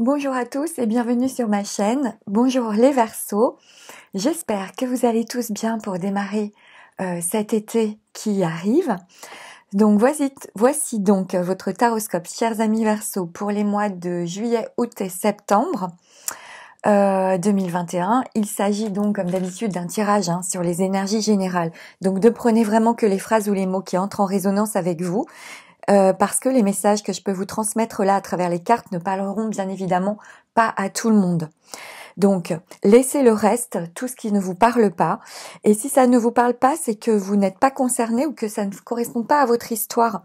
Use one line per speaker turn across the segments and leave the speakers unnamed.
Bonjour à tous et bienvenue sur ma chaîne. Bonjour les Verseaux. J'espère que vous allez tous bien pour démarrer cet été qui arrive. Donc voici donc votre taroscope, chers amis Verseaux, pour les mois de juillet, août et septembre 2021. Il s'agit donc comme d'habitude d'un tirage sur les énergies générales. Donc ne prenez vraiment que les phrases ou les mots qui entrent en résonance avec vous. Parce que les messages que je peux vous transmettre là à travers les cartes ne parleront bien évidemment pas à tout le monde. Donc, laissez le reste, tout ce qui ne vous parle pas. Et si ça ne vous parle pas, c'est que vous n'êtes pas concerné ou que ça ne correspond pas à votre histoire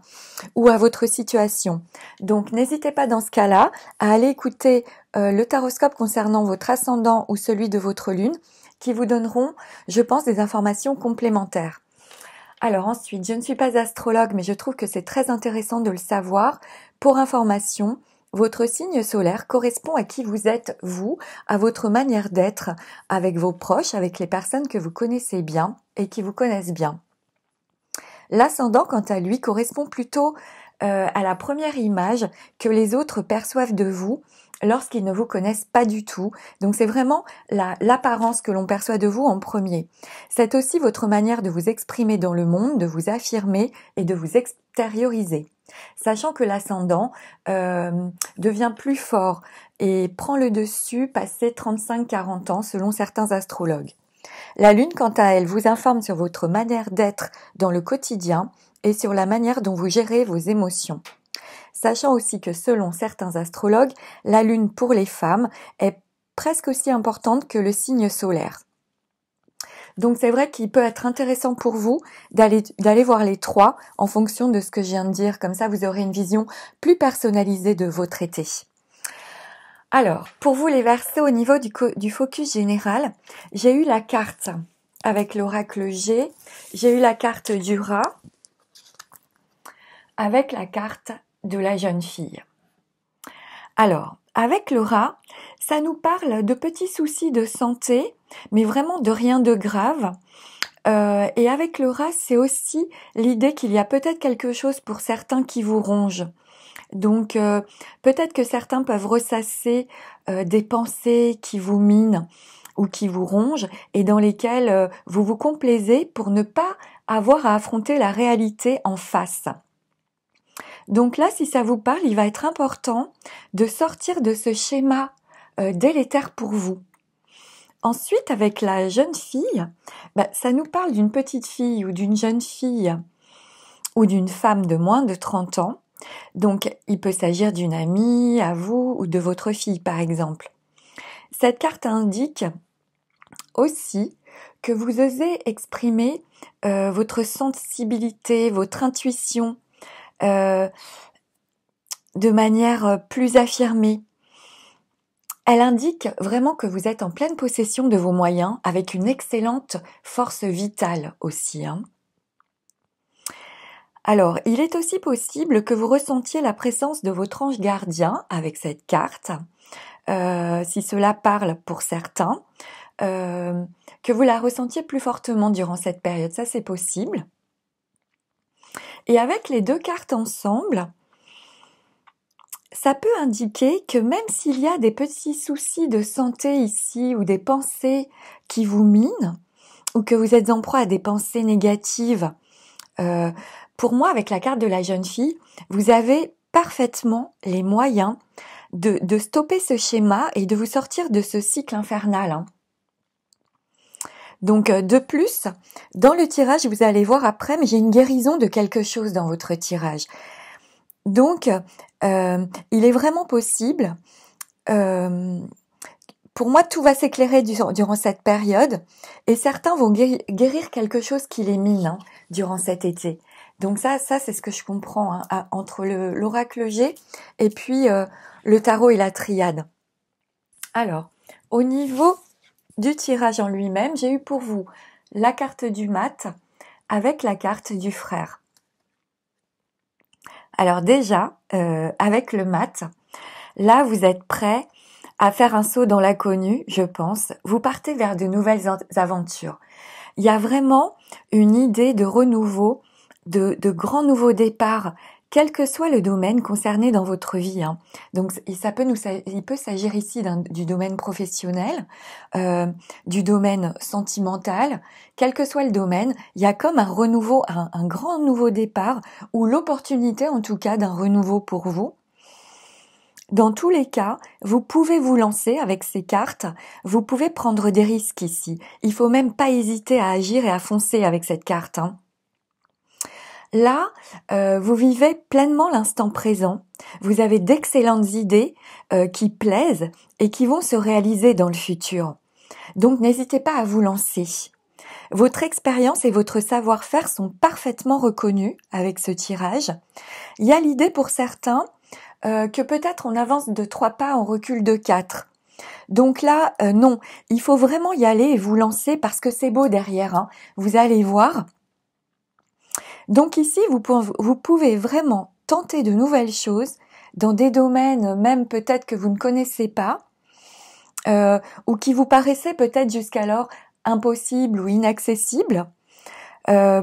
ou à votre situation. Donc, n'hésitez pas dans ce cas-là à aller écouter le taroscope concernant votre ascendant ou celui de votre lune qui vous donneront, je pense, des informations complémentaires. Alors ensuite, je ne suis pas astrologue, mais je trouve que c'est très intéressant de le savoir. Pour information, votre signe solaire correspond à qui vous êtes, vous, à votre manière d'être avec vos proches, avec les personnes que vous connaissez bien et qui vous connaissent bien. L'ascendant, quant à lui, correspond plutôt à la première image que les autres perçoivent de vous lorsqu'ils ne vous connaissent pas du tout. Donc c'est vraiment l'apparence que l'on perçoit de vous en premier. C'est aussi votre manière de vous exprimer dans le monde, de vous affirmer et de vous extérioriser. Sachant que l'ascendant devient plus fort et prend le dessus passé 35-40 ans selon certains astrologues. La lune, quant à elle, vous informe sur votre manière d'être dans le quotidien et sur la manière dont vous gérez vos émotions. Sachant aussi que selon certains astrologues, la lune pour les femmes est presque aussi importante que le signe solaire. Donc c'est vrai qu'il peut être intéressant pour vous d'aller voir les trois en fonction de ce que je viens de dire. Comme ça, vous aurez une vision plus personnalisée de votre été. Alors, pour vous les Verseaux, au niveau du focus général, j'ai eu la carte avec l'oracle G, j'ai eu la carte du rat, avec la carte de la jeune fille. Alors, avec le rat, ça nous parle de petits soucis de santé, mais vraiment de rien de grave. Et avec le rat, c'est aussi l'idée qu'il y a peut-être quelque chose pour certains qui vous ronge. Donc, peut-être que certains peuvent ressasser des pensées qui vous minent ou qui vous rongent et dans lesquelles vous vous complaisez pour ne pas avoir à affronter la réalité en face. Donc là, si ça vous parle, il va être important de sortir de ce schéma délétère pour vous. Ensuite, avec la jeune fille, ça nous parle d'une petite fille ou d'une jeune fille ou d'une femme de moins de 30 ans. Donc, il peut s'agir d'une amie à vous ou de votre fille, par exemple. Cette carte indique aussi que vous osez exprimer votre sensibilité, votre intuition de manière plus affirmée. Elle indique vraiment que vous êtes en pleine possession de vos moyens avec une excellente force vitale aussi. Alors, il est aussi possible que vous ressentiez la présence de votre ange gardien avec cette carte, si cela parle pour certains, que vous la ressentiez plus fortement durant cette période, ça c'est possible. Et avec les deux cartes ensemble, ça peut indiquer que même s'il y a des petits soucis de santé ici ou des pensées qui vous minent ou que vous êtes en proie à des pensées négatives, pour moi, avec la carte de la jeune fille, vous avez parfaitement les moyens de stopper ce schéma et de vous sortir de ce cycle infernal. Donc de plus, dans le tirage, vous allez voir après, mais j'ai une guérison de quelque chose dans votre tirage. Donc, il est vraiment possible, pour moi, tout va s'éclairer durant cette période et certains vont guérir quelque chose qui les mine durant cet été. Donc ça c'est ce que je comprends entre l'oracle G et puis le tarot et la triade. Alors, au niveau du tirage en lui-même, j'ai eu pour vous la carte du mat avec la carte du frère. Alors déjà, avec le mat, là vous êtes prêt à faire un saut dans l'inconnu, je pense. Vous partez vers de nouvelles aventures. Il y a vraiment une idée de renouveau, de grands nouveaux départs quel que soit le domaine concerné dans votre vie, hein. Donc il peut s'agir ici du domaine professionnel, du domaine sentimental, quel que soit le domaine, il y a comme un renouveau, un grand nouveau départ, ou l'opportunité en tout cas d'un renouveau pour vous. Dans tous les cas, vous pouvez vous lancer avec ces cartes, vous pouvez prendre des risques ici. Il faut même pas hésiter à agir et à foncer avec cette carte, hein. Là, vous vivez pleinement l'instant présent. Vous avez d'excellentes idées qui plaisent et qui vont se réaliser dans le futur. Donc n'hésitez pas à vous lancer. Votre expérience et votre savoir-faire sont parfaitement reconnus avec ce tirage. Il y a l'idée pour certains que peut-être on avance de 3 pas, on recule de 4. Donc là, non, il faut vraiment y aller et vous lancer parce que c'est beau derrière, hein. Vous allez voir. Donc ici, vous pouvez vraiment tenter de nouvelles choses dans des domaines même peut-être que vous ne connaissez pas ou qui vous paraissaient peut-être jusqu'alors impossibles ou inaccessibles.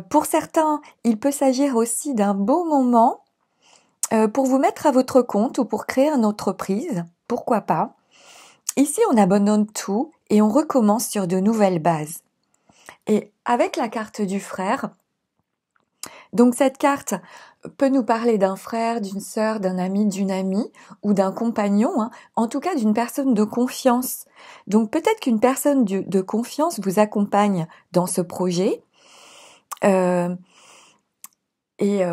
Pour certains, il peut s'agir aussi d'un beau moment pour vous mettre à votre compte ou pour créer une entreprise, pourquoi pas. Ici, on abandonne tout et on recommence sur de nouvelles bases. Et avec la carte du frère, donc cette carte peut nous parler d'un frère, d'une sœur, d'un ami, d'une amie ou d'un compagnon, hein, en tout cas d'une personne de confiance. Donc peut-être qu'une personne de confiance vous accompagne dans ce projet. Et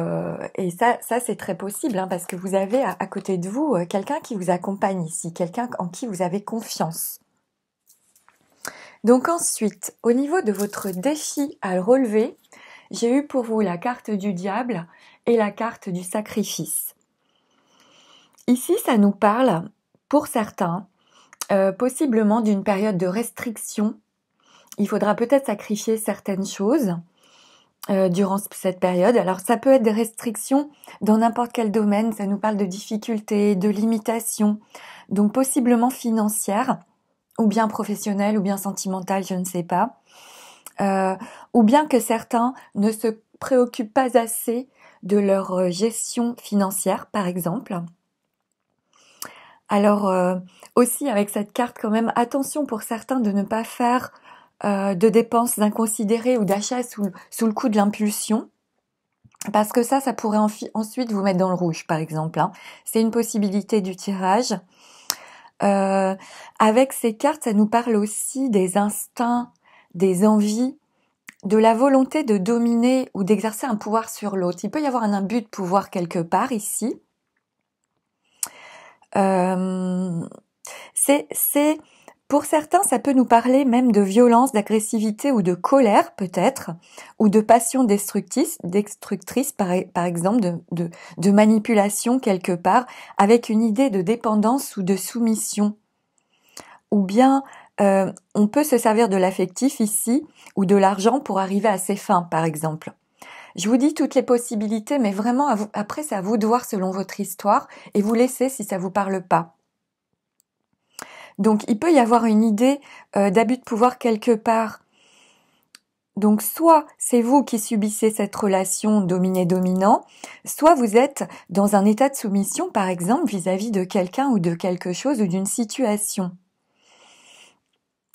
ça c'est très possible, hein, parce que vous avez à côté de vous quelqu'un qui vous accompagne ici, quelqu'un en qui vous avez confiance. Donc ensuite, au niveau de votre défi à relever, j'ai eu pour vous la carte du diable et la carte du sacrifice. Ici, ça nous parle, pour certains, possiblement d'une période de restriction. Il faudra peut-être sacrifier certaines choses durant cette période. Alors ça peut être des restrictions dans n'importe quel domaine, ça nous parle de difficultés, de limitations, donc possiblement financières, ou bien professionnelles, ou bien sentimentales, je ne sais pas. Ou bien que certains ne se préoccupent pas assez de leur gestion financière, par exemple. Alors aussi avec cette carte quand même, attention pour certains de ne pas faire de dépenses inconsidérées ou d'achats sous le coup de l'impulsion, parce que ça pourrait ensuite vous mettre dans le rouge, par exemple, hein. C'est une possibilité du tirage. Avec ces cartes, ça nous parle aussi des instincts, des envies, de la volonté de dominer ou d'exercer un pouvoir sur l'autre. Il peut y avoir un abus de pouvoir quelque part ici. Pour certains, ça peut nous parler même de violence, d'agressivité ou de colère peut-être, ou de passion destructrice par exemple, de manipulation quelque part, avec une idée de dépendance ou de soumission. Ou bien on peut se servir de l'affectif ici, ou de l'argent pour arriver à ses fins, par exemple. Je vous dis toutes les possibilités, mais vraiment, après, c'est à vous de voir selon votre histoire et vous laissez si ça vous parle pas. Donc, il peut y avoir une idée d'abus de pouvoir quelque part. Donc, soit c'est vous qui subissez cette relation dominé-dominant, soit vous êtes dans un état de soumission, par exemple, vis-à-vis de quelqu'un ou de quelque chose ou d'une situation.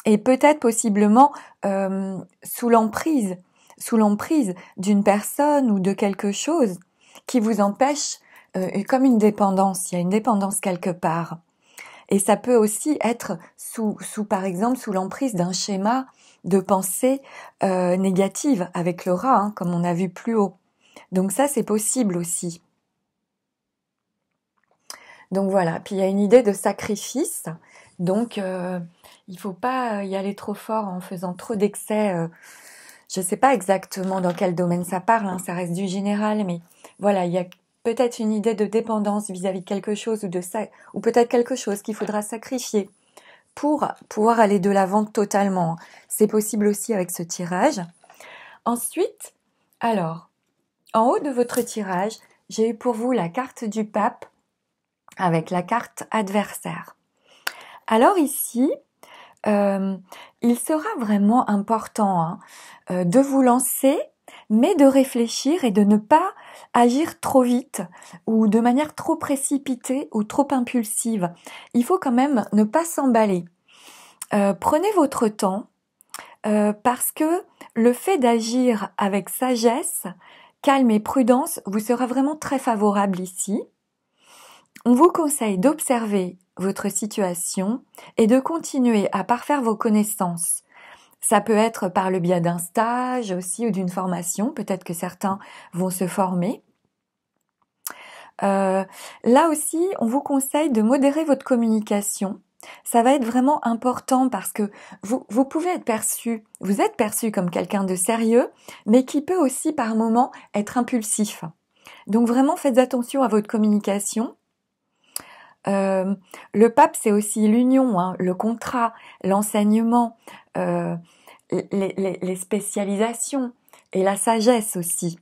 Et peut-être possiblement sous l'emprise d'une personne ou de quelque chose qui vous empêche, comme une dépendance, il y a une dépendance quelque part. Et ça peut aussi être par exemple, sous l'emprise d'un schéma de pensée négative avec le rat, hein, comme on a vu plus haut. Donc ça, c'est possible aussi. Donc voilà, puis il y a une idée de sacrifice, donc il faut pas y aller trop fort en faisant trop d'excès. Je sais pas exactement dans quel domaine ça parle, hein, ça reste du général, mais voilà, il y a peut-être une idée de dépendance vis-à-vis de quelque chose ou peut-être quelque chose qu'il faudra sacrifier pour pouvoir aller de l'avant totalement. C'est possible aussi avec ce tirage. Ensuite, alors, en haut de votre tirage, j'ai eu pour vous la carte du pape avec la carte adversaire. Alors ici, il sera vraiment important de vous lancer mais de réfléchir et de ne pas agir trop vite ou de manière trop précipitée ou trop impulsive. Il faut quand même ne pas s'emballer. Prenez votre temps parce que le fait d'agir avec sagesse, calme et prudence vous sera vraiment très favorable ici. On vous conseille d'observer votre situation et de continuer à parfaire vos connaissances. Ça peut être par le biais d'un stage aussi ou d'une formation, peut-être que certains vont se former. Là aussi, on vous conseille de modérer votre communication. Ça va être vraiment important parce que vous pouvez être perçu, vous êtes perçu comme quelqu'un de sérieux, mais qui peut aussi par moments être impulsif. Donc vraiment, faites attention à votre communication. Le pape, c'est aussi l'union, hein, le contrat, l'enseignement, les spécialisations et la sagesse aussi.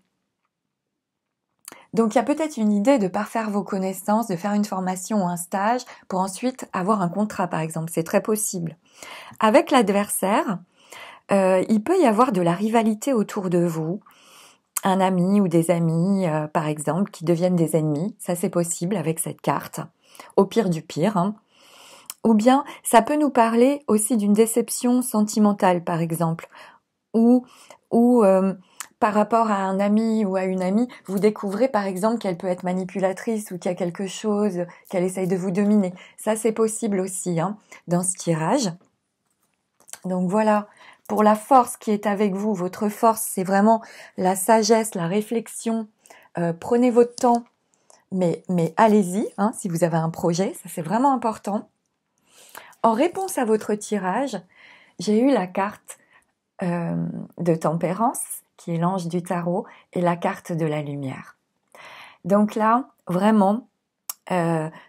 Donc il y a peut-être une idée de parfaire vos connaissances, de faire une formation ou un stage pour ensuite avoir un contrat par exemple, c'est très possible. Avec l'adversaire, il peut y avoir de la rivalité autour de vous, un ami ou des amis par exemple qui deviennent des ennemis, ça c'est possible avec cette carte, au pire du pire. Hein. Ou bien ça peut nous parler aussi d'une déception sentimentale par exemple, ou par rapport à un ami ou à une amie, vous découvrez par exemple qu'elle peut être manipulatrice ou qu'il y a quelque chose qu'elle essaye de vous dominer. Ça, c'est possible aussi hein, dans ce tirage. Donc voilà, pour la force qui est avec vous, votre force, c'est vraiment la sagesse, la réflexion. Prenez votre temps, mais allez-y, hein, si vous avez un projet, ça c'est vraiment important. En réponse à votre tirage, j'ai eu la carte de tempérance, qui est l'ange du tarot, et la carte de la lumière. Donc là, vraiment,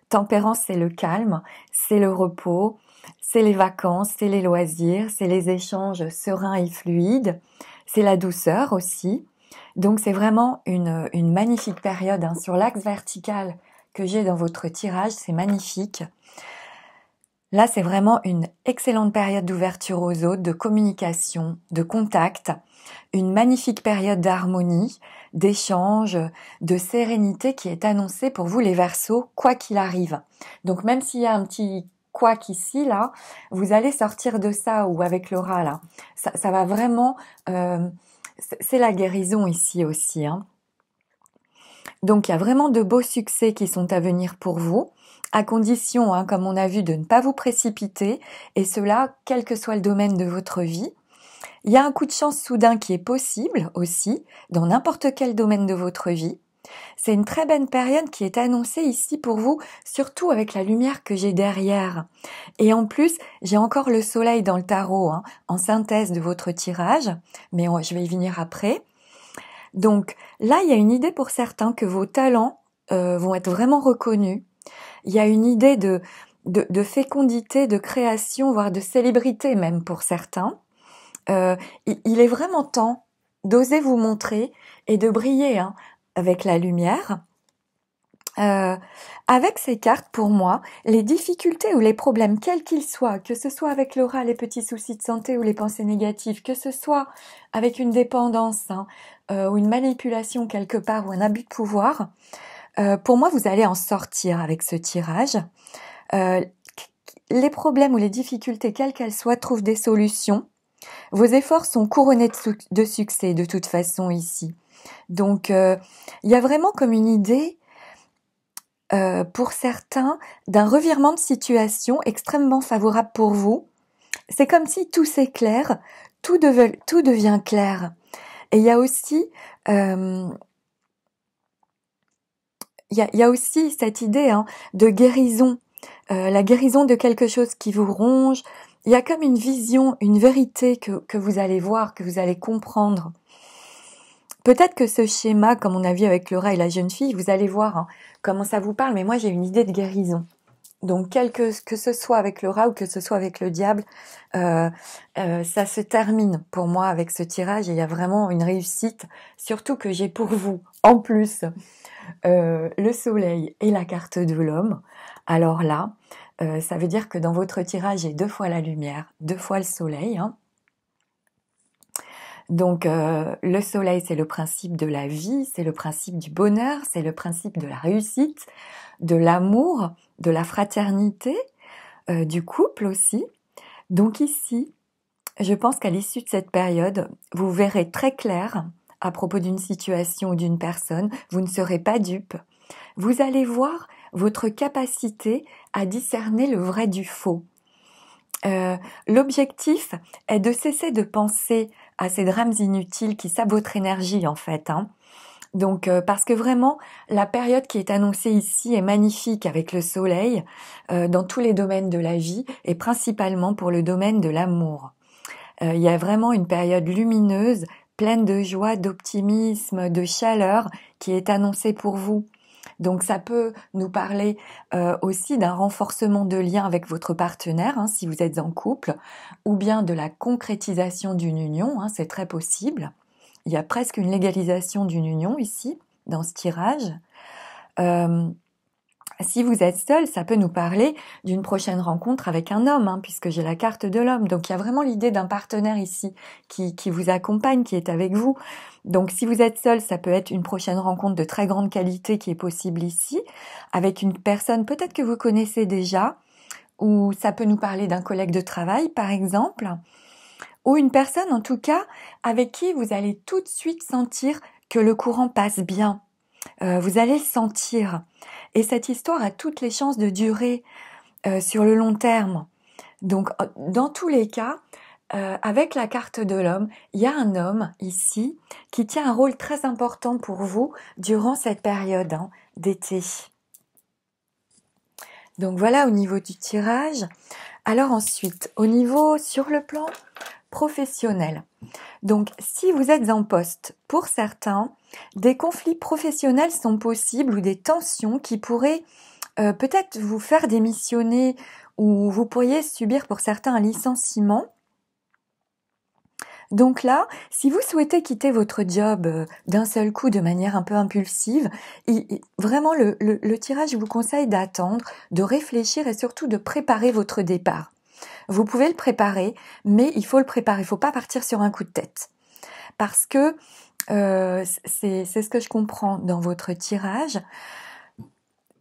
tempérance, c'est le calme, c'est le repos, c'est les vacances, c'est les loisirs, c'est les échanges sereins et fluides, c'est la douceur aussi. Donc c'est vraiment une magnifique période hein. Sur l'axe vertical que j'ai dans votre tirage, c'est magnifique. Là, c'est vraiment une excellente période d'ouverture aux autres, de communication, de contact, une magnifique période d'harmonie, d'échange, de sérénité qui est annoncée pour vous les Verseaux, quoi qu'il arrive. Donc même s'il y a un petit couac ici, là, vous allez sortir de ça ou avec l'aura, là. Ça va vraiment... c'est la guérison ici aussi. Hein. Donc il y a vraiment de beaux succès qui sont à venir pour vous, à condition, hein, comme on a vu, de ne pas vous précipiter, et cela, quel que soit le domaine de votre vie. Il y a un coup de chance soudain qui est possible aussi, dans n'importe quel domaine de votre vie. C'est une très belle période qui est annoncée ici pour vous, surtout avec la lumière que j'ai derrière. Et en plus, j'ai encore le soleil dans le tarot, hein, en synthèse de votre tirage, mais je vais y venir après. Donc là, il y a une idée pour certains que vos talents vont être vraiment reconnus. Il y a une idée de fécondité, de création, voire de célébrité même pour certains. Il est vraiment temps d'oser vous montrer et de briller hein, avec la lumière. Avec ces cartes, pour moi, les difficultés ou les problèmes, quels qu'ils soient, que ce soit avec l'aura, les petits soucis de santé ou les pensées négatives, que ce soit avec une dépendance hein, ou une manipulation quelque part ou un abus de pouvoir, pour moi, vous allez en sortir avec ce tirage. Les problèmes ou les difficultés, quelles qu'elles soient, trouvent des solutions. Vos efforts sont couronnés de succès de toute façon ici. Donc, il y a vraiment comme une idée, pour certains, d'un revirement de situation extrêmement favorable pour vous. C'est comme si tout s'éclaire, tout devient clair. Et il y a aussi... il y a aussi cette idée hein, de guérison, la guérison de quelque chose qui vous ronge. Il y a comme une vision, une vérité que vous allez voir, que vous allez comprendre. Peut-être que ce schéma, comme on a vu avec Laura et la jeune fille, vous allez voir hein, comment ça vous parle, mais moi j'ai une idée de guérison. Donc que ce soit avec Laura ou que ce soit avec le diable, ça se termine pour moi avec ce tirage et il y a vraiment une réussite, surtout que j'ai pour vous, en plus, le soleil et la carte de l'homme. Alors là, ça veut dire que dans votre tirage, j'ai 2 fois la lumière, 2 fois le soleil. Hein. Donc le soleil, c'est le principe de la vie, c'est le principe du bonheur, c'est le principe de la réussite, de l'amour, de la fraternité, du couple aussi. Donc ici, je pense qu'à l'issue de cette période, vous verrez très clair à propos d'une situation ou d'une personne, vous ne serez pas dupe. Vous allez voir votre capacité à discerner le vrai du faux. L'objectif est de cesser de penser à ces drames inutiles qui sapent votre énergie en fait. Donc parce que vraiment la période qui est annoncée ici est magnifique avec le soleil dans tous les domaines de la vie et principalement pour le domaine de l'amour. Il y a vraiment une période lumineuse, pleine de joie, d'optimisme, de chaleur qui est annoncée pour vous. Donc ça peut nous parler aussi d'un renforcement de lien avec votre partenaire, si vous êtes en couple, ou bien de la concrétisation d'une union, c'est très possible. Il y a presque une légalisation d'une union ici, dans ce tirage. Si vous êtes seul, ça peut nous parler d'une prochaine rencontre avec un homme, puisque j'ai la carte de l'homme. Donc il y a vraiment l'idée d'un partenaire ici qui vous accompagne, qui est avec vous. Donc si vous êtes seul, ça peut être une prochaine rencontre de très grande qualité qui est possible ici, avec une personne peut-être que vous connaissez déjà, ou ça peut nous parler d'un collègue de travail par exemple, ou une personne en tout cas avec qui vous allez tout de suite sentir que le courant passe bien. Vous allez le sentir. Et cette histoire a toutes les chances de durer sur le long terme. Donc, dans tous les cas, avec la carte de l'homme, il y a un homme ici qui tient un rôle très important pour vous durant cette période d'été. Donc voilà au niveau du tirage. Alors ensuite, au niveau sur le plan professionnel. Donc, si vous êtes en poste, pour certains, des conflits professionnels sont possibles ou des tensions qui pourraient peut-être vous faire démissionner ou vous pourriez subir pour certains un licenciement. Donc là, si vous souhaitez quitter votre job d'un seul coup de manière un peu impulsive, vraiment le tirage vous conseille d'attendre, de réfléchir et surtout de préparer votre départ. Vous pouvez le préparer, mais il faut le préparer. Il ne faut pas partir sur un coup de tête. Parce que c'est ce que je comprends dans votre tirage.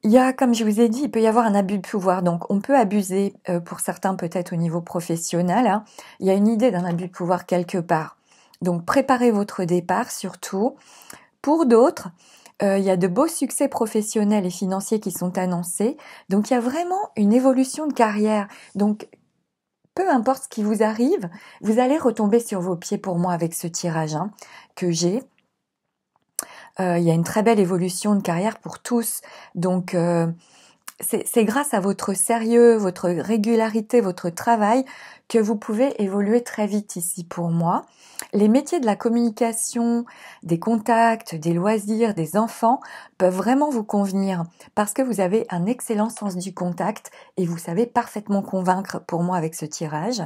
Il y a, comme je vous ai dit, il peut y avoir un abus de pouvoir. Donc, on peut abuser, pour certains peut-être au niveau professionnel. Il y a une idée d'un abus de pouvoir quelque part. Donc, préparez votre départ surtout. Pour d'autres, il y a de beaux succès professionnels et financiers qui sont annoncés. Donc, il y a vraiment une évolution de carrière. Donc, peu importe ce qui vous arrive, vous allez retomber sur vos pieds pour moi avec ce tirage que j'ai. Il y a une très belle évolution de carrière pour tous. Donc, c'est grâce à votre sérieux, votre régularité, votre travail que vous pouvez évoluer très vite ici pour moi. Les métiers de la communication, des contacts, des loisirs, des enfants peuvent vraiment vous convenir parce que vous avez un excellent sens du contact et vous savez parfaitement convaincre pour moi avec ce tirage.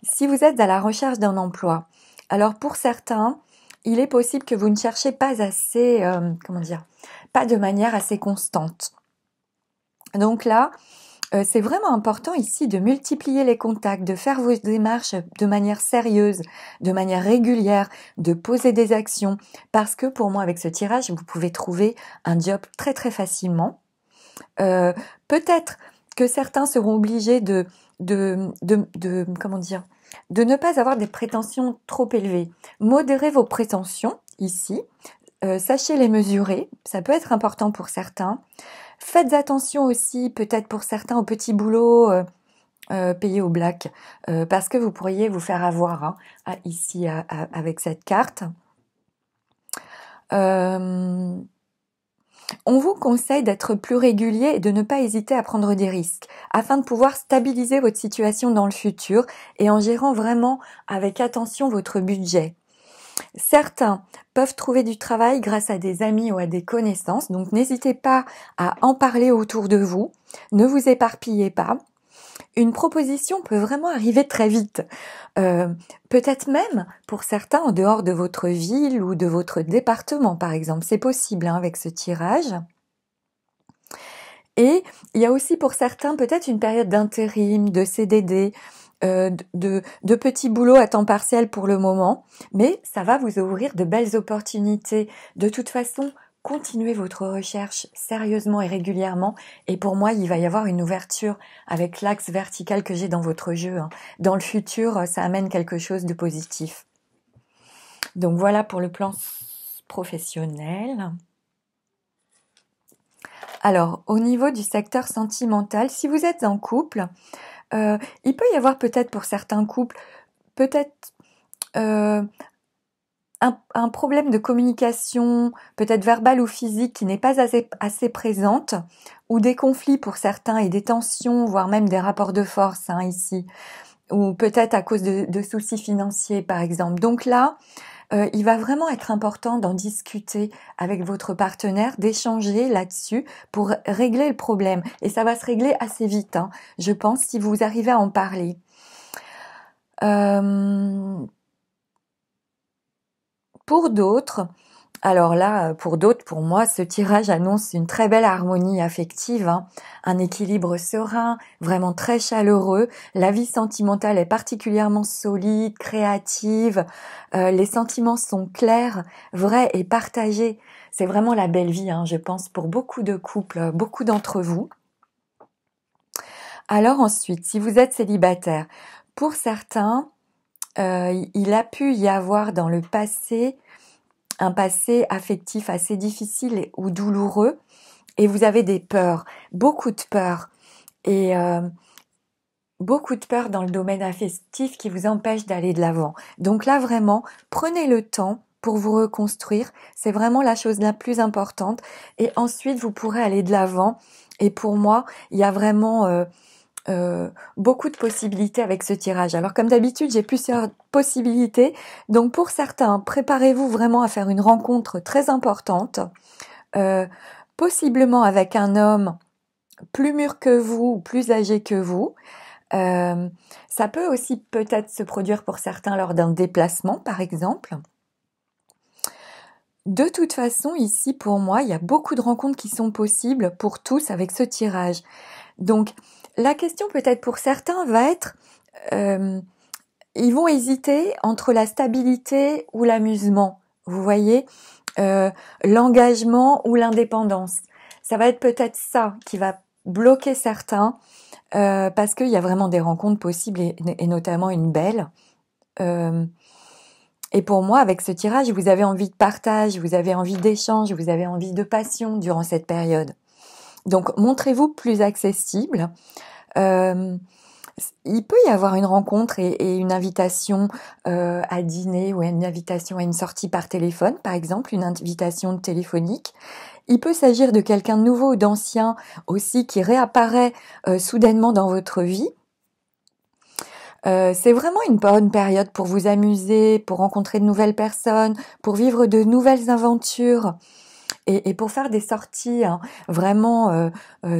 Si vous êtes à la recherche d'un emploi, alors pour certains, il est possible que vous ne cherchez pas assez, pas de manière assez constante. Donc là, c'est vraiment important ici de multiplier les contacts, de faire vos démarches de manière sérieuse, de manière régulière, de poser des actions, parce que pour moi, avec ce tirage, vous pouvez trouver un job très très facilement. Peut-être que certains seront obligés de ne pas avoir des prétentions trop élevées. Modérez vos prétentions ici, sachez les mesurer, ça peut être important pour certains. Faites attention aussi, peut-être pour certains, au petit boulot payé au black, parce que vous pourriez vous faire avoir ici avec cette carte. On vous conseille d'être plus régulier et de ne pas hésiter à prendre des risques, afin de pouvoir stabiliser votre situation dans le futur et en gérant vraiment avec attention votre budget. Certains peuvent trouver du travail grâce à des amis ou à des connaissances, donc n'hésitez pas à en parler autour de vous, ne vous éparpillez pas. Une proposition peut vraiment arriver très vite, peut-être même pour certains en dehors de votre ville ou de votre département par exemple, c'est possible avec ce tirage. Et il y a aussi pour certains peut-être une période d'intérim, de CDD, de petits boulots à temps partiel pour le moment, mais ça va vous ouvrir de belles opportunités. De toute façon, continuez votre recherche sérieusement et régulièrement, et pour moi, il va y avoir une ouverture avec l'axe vertical que j'ai dans votre jeu, hein. Dans le futur, ça amène quelque chose de positif. Donc voilà pour le plan professionnel. Alors, au niveau du secteur sentimental, si vous êtes en couple, il peut y avoir peut-être pour certains couples, peut-être un problème de communication, peut-être verbale ou physique, qui n'est pas assez présente, ou des conflits pour certains et des tensions, voire même des rapports de force, hein, ici, ou peut-être à cause de soucis financiers, par exemple. Donc là, il va vraiment être important d'en discuter avec votre partenaire, d'échanger là-dessus pour régler le problème. Et ça va se régler assez vite, hein, je pense, si vous arrivez à en parler. Pour d'autres, alors là, pour moi, ce tirage annonce une très belle harmonie affective, hein, un équilibre serein, vraiment très chaleureux. La vie sentimentale est particulièrement solide, créative. Les sentiments sont clairs, vrais et partagés. C'est vraiment la belle vie, hein, je pense, pour beaucoup de couples, beaucoup d'entre vous. Alors ensuite, si vous êtes célibataire, pour certains, il a pu y avoir dans le passé un passé affectif assez difficile ou douloureux, et vous avez des peurs, beaucoup de peurs, et beaucoup de peurs dans le domaine affectif qui vous empêchent d'aller de l'avant. Donc là, vraiment, prenez le temps pour vous reconstruire, c'est vraiment la chose la plus importante, et ensuite vous pourrez aller de l'avant. Et pour moi, il y a vraiment beaucoup de possibilités avec ce tirage. Alors comme d'habitude, j'ai plusieurs possibilités. Donc pour certains, préparez-vous vraiment à faire une rencontre très importante, possiblement avec un homme plus mûr que vous ou plus âgé que vous. Ça peut aussi peut-être se produire pour certains lors d'un déplacement, par exemple. De toute façon, ici, pour moi, il y a beaucoup de rencontres qui sont possibles pour tous avec ce tirage. Donc, la question peut-être pour certains va être, ils vont hésiter entre la stabilité ou l'amusement. Vous voyez, l'engagement ou l'indépendance. Ça va être peut-être ça qui va bloquer certains, parce qu'il y a vraiment des rencontres possibles et notamment une belle. Et pour moi, avec ce tirage, vous avez envie de partage, vous avez envie d'échange, vous avez envie de passion durant cette période. Donc, montrez-vous plus accessible. Il peut y avoir une rencontre et une invitation à dîner ou une invitation à une sortie par téléphone, par exemple, une invitation téléphonique. Il peut s'agir de quelqu'un de nouveau ou d'ancien aussi qui réapparaît soudainement dans votre vie. C'est vraiment une bonne période pour vous amuser, pour rencontrer de nouvelles personnes, pour vivre de nouvelles aventures. Et pour faire des sorties, hein, vraiment,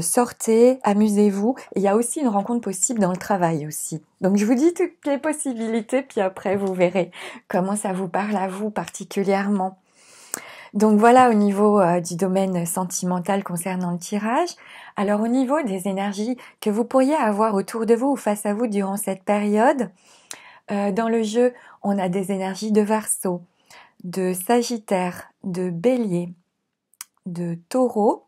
sortez, amusez-vous. Il y a aussi une rencontre possible dans le travail aussi. Donc je vous dis toutes les possibilités, puis après vous verrez comment ça vous parle à vous particulièrement. Donc voilà au niveau du domaine sentimental concernant le tirage. Alors au niveau des énergies que vous pourriez avoir autour de vous ou face à vous durant cette période, dans le jeu, on a des énergies de Verseau, de Sagittaire, de Bélier, de Taureau,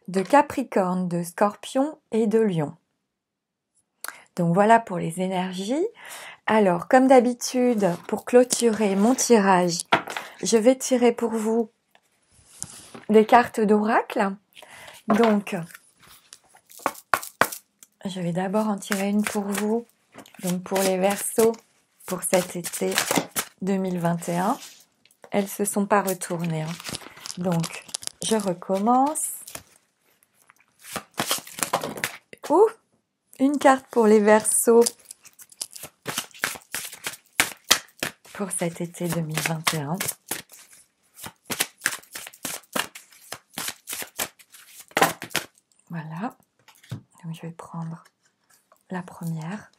de Capricorne, de Scorpion et de Lion. Donc voilà pour les énergies. Alors, comme d'habitude, pour clôturer mon tirage, je vais tirer pour vous des cartes d'oracle. Donc, je vais d'abord en tirer une pour vous. Donc pour les Verseaux, pour cet été 2021. Elles se sont pas retournées, hein. Donc, je recommence. Ouh, une carte pour les Verseaux pour cet été 2021. Voilà. Donc, je vais prendre la première.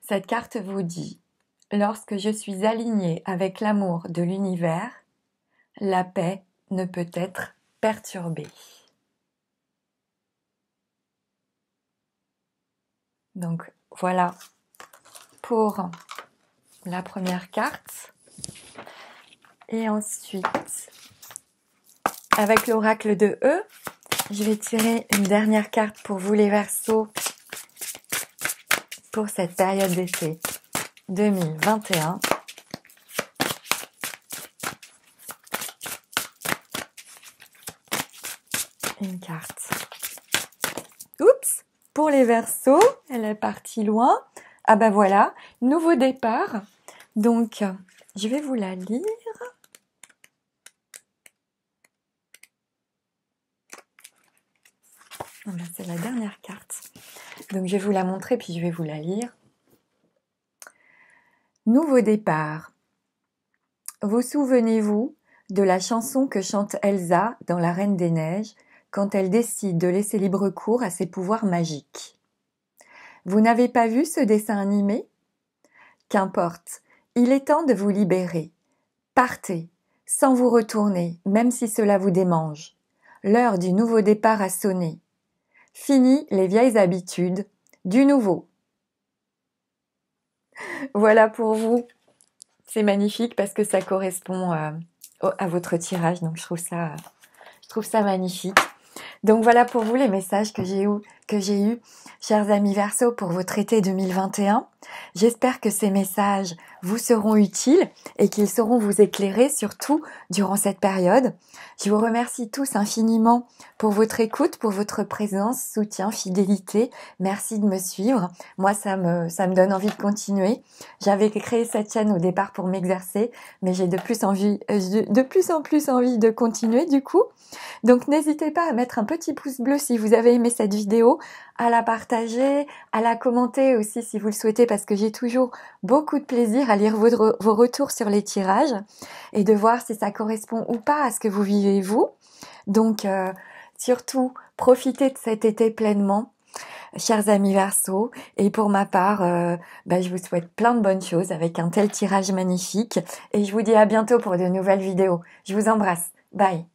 Cette carte vous dit: lorsque je suis alignée avec l'amour de l'univers, la paix ne peut être perturbé. Donc voilà pour la première carte. Et ensuite, avec l'oracle de E, je vais tirer une dernière carte pour vous les Verseaux pour cette période d'été 2021. Une carte. Oups! Pour les Verseaux, elle est partie loin. Ah ben voilà, nouveau départ. Donc, je vais vous la lire. Ah ben, c'est la dernière carte. Donc, je vais vous la montrer puis je vais vous la lire. Nouveau départ. Vous souvenez-vous de la chanson que chante Elsa dans La Reine des Neiges quand elle décide de laisser libre cours à ses pouvoirs magiques? Vous n'avez pas vu ce dessin animé? Qu'importe, il est temps de vous libérer. Partez, sans vous retourner, même si cela vous démange. L'heure du nouveau départ a sonné. Fini les vieilles habitudes, du nouveau. Voilà pour vous. C'est magnifique parce que ça correspond à votre tirage, donc je trouve ça magnifique. Donc voilà pour vous les messages que j'ai eu, chers amis Verseaux, pour votre été 2021. J'espère que ces messages vous seront utiles et qu'ils sauront vous éclairer, surtout durant cette période. Je vous remercie tous infiniment pour votre écoute, pour votre présence, soutien, fidélité. Merci de me suivre. Moi, ça me donne envie de continuer. J'avais créé cette chaîne au départ pour m'exercer, mais j'ai de plus en plus envie de continuer du coup. Donc n'hésitez pas à mettre un petit pouce bleu si vous avez aimé cette vidéo, à la partager, à la commenter aussi si vous le souhaitez, parce que j'ai toujours beaucoup de plaisir à lire vos retours sur les tirages et de voir si ça correspond ou pas à ce que vous vivez vous. Donc surtout, profitez de cet été pleinement, chers amis Verseaux. Et pour ma part, je vous souhaite plein de bonnes choses avec un tel tirage magnifique. Et je vous dis à bientôt pour de nouvelles vidéos. Je vous embrasse. Bye.